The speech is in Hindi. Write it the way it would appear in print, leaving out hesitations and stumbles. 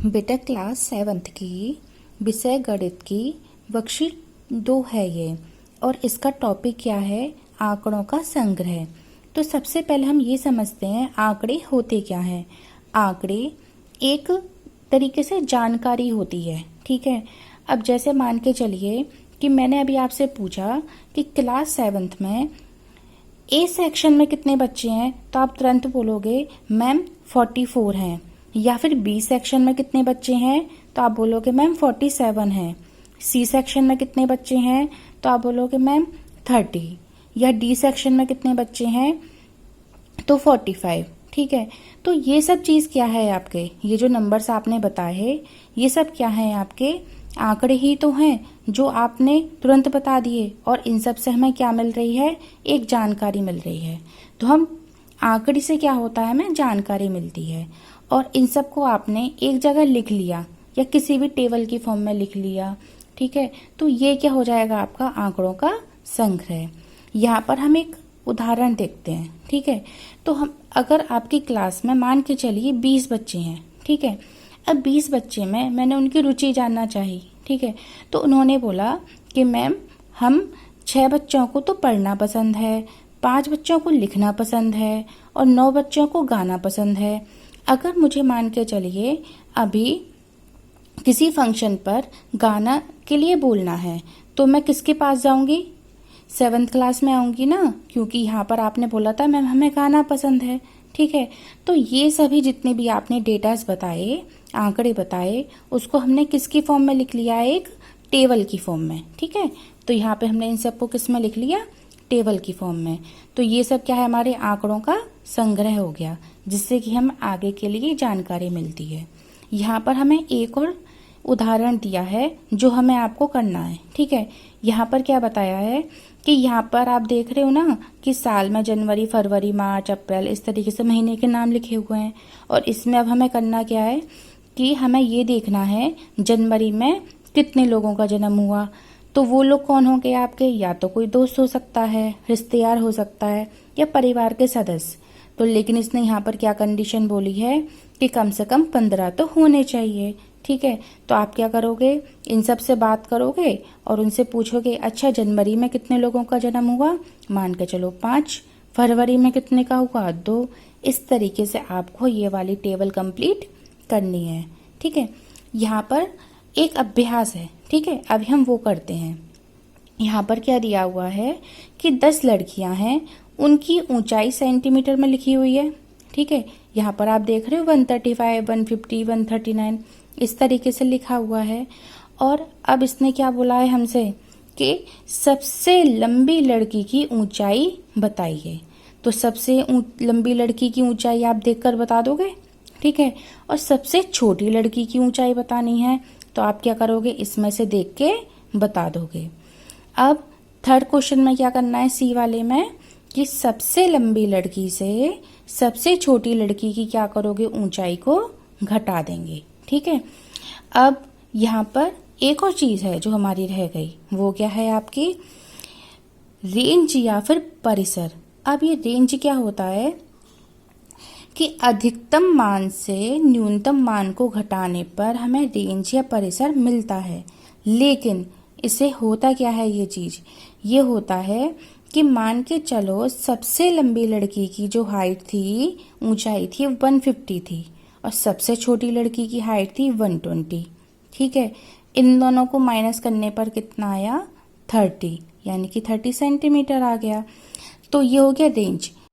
बेटा क्लास 7th की विषय गणित की वर्कशीट 2 है ये। और इसका टॉपिक क्या है? आंकड़ों का संग्रह। तो सबसे पहले हम ये समझते हैं आंकड़े होते क्या हैं। आंकड़े एक तरीके से जानकारी होती है, ठीक है। अब जैसे मान के चलिए कि मैंने अभी आपसे पूछा कि क्लास 7th में ए सेक्शन में कितने बच्चे हैं, तो आप तुरंत बोलोगे मैम 44 हैं। या फिर बी सेक्शन में कितने बच्चे हैं, तो आप बोलोगे मैम 47 हैं। सी सेक्शन में कितने बच्चे हैं, तो आप बोलोगे मैम 30। या डी सेक्शन में कितने बच्चे हैं, तो 45। ठीक है। तो ये सब चीज क्या है आपके, ये जो नंबर्स आपने बताए हैं ये सब क्या है आपके आंकड़े ही तो हैं जो आपने तुरंत बता दिए। और इन सब से हमें क्या मिल रही है, एक जानकारी मिल रही है। तो हम आंकड़े से क्या होता है, हमें जानकारी मिलती है। और इन सब को आपने एक जगह लिख लिया या किसी भी टेबल की फॉर्म में लिख लिया, ठीक है। तो ये क्या हो जाएगा आपका आंकड़ों का संग्रह। यहाँ पर हम एक उदाहरण देखते हैं, ठीक है। तो हम अगर आपकी क्लास में मान के चलिए 20 बच्चे हैं, ठीक है। अब 20 बच्चे में मैंने उनकी रुचि जानना चाहिए, ठीक है। तो उन्होंने बोला कि मैम हम 6 बच्चों को तो पढ़ना पसंद है, 5 बच्चों को लिखना पसंद है और 9 बच्चों को गाना पसंद है। अगर मुझे मान के चलिए अभी किसी फंक्शन पर गाना के लिए बोलना है, तो मैं किसके पास जाऊंगी? 7th क्लास में आऊंगी ना, क्योंकि यहाँ पर आपने बोला था मैम हमें गाना पसंद है, ठीक है। तो ये सभी जितने भी आपने डेटास बताए, आंकड़े बताए, उसको हमने किसकी फॉर्म में लिख लिया, एक टेबल की फॉर्म में, ठीक है। तो यहाँ पे हमने इन सबको किस में लिख लिया, टेबल की फॉर्म में। तो ये सब क्या है, हमारे आंकड़ों का संग्रह हो गया, जिससे कि हम आगे के लिए जानकारी मिलती है। यहाँ पर हमें एक और उदाहरण दिया है जो हमें आपको करना है, ठीक है। यहाँ पर क्या बताया है कि यहाँ पर आप देख रहे हो ना कि साल में जनवरी, फरवरी, मार्च, अप्रैल, इस तरीके से महीने के नाम लिखे हुए हैं। और इसमें अब हमें करना क्या है कि हमें ये देखना है जनवरी में कितने लोगों का जन्म हुआ। तो वो लोग कौन होंगे आपके, या तो कोई दोस्त हो सकता है, रिश्तेदार हो सकता है, या परिवार के सदस्य। तो लेकिन इसने यहाँ पर क्या कंडीशन बोली है कि कम से कम 15 तो होने चाहिए, ठीक है। तो आप क्या करोगे, इन सब से बात करोगे और उनसे पूछोगे अच्छा जनवरी में कितने लोगों का जन्म हुआ, मान के चलो 5, फरवरी में कितने का हुआ 2। इस तरीके से आपको ये वाली टेबल कंप्लीट करनी है, ठीक है। यहाँ पर एक अभ्यास है, ठीक है। अभी हम वो करते हैं। यहाँ पर क्या दिया हुआ है कि 10 लड़कियां हैं, उनकी ऊंचाई सेंटीमीटर में लिखी हुई है, ठीक है। यहाँ पर आप देख रहे हो 135, 150, 139 इस तरीके से लिखा हुआ है। और अब इसने क्या बोला है हमसे कि सबसे लंबी लड़की की ऊंचाई बताइए। तो सबसे लंबी लड़की की ऊंचाई आप देखकर बता दोगे, ठीक है। और सबसे छोटी लड़की की ऊंचाई बतानी है, तो आप क्या करोगे, इसमें से देख के बता दोगे। अब थर्ड क्वेश्चन में क्या करना है, सी वाले में, कि सबसे लंबी लड़की से सबसे छोटी लड़की की क्या करोगे, ऊंचाई को घटा देंगे, ठीक है। अब यहाँ पर एक और चीज है जो हमारी रह गई, वो क्या है आपकी रेंज या फिर परिसर। अब ये रेंज क्या होता है कि अधिकतम मान से न्यूनतम मान को घटाने पर हमें रेंज या परिसर मिलता है। लेकिन इसे होता क्या है, ये चीज ये होता है कि मान के चलो सबसे लंबी लड़की की जो हाइट थी, ऊंचाई थी 150 थी, और सबसे छोटी लड़की की हाइट थी 120, ठीक है। इन दोनों को माइनस करने पर कितना आया, 30, यानी कि 30 सेंटीमीटर आ गया। तो ये हो गया रेंज।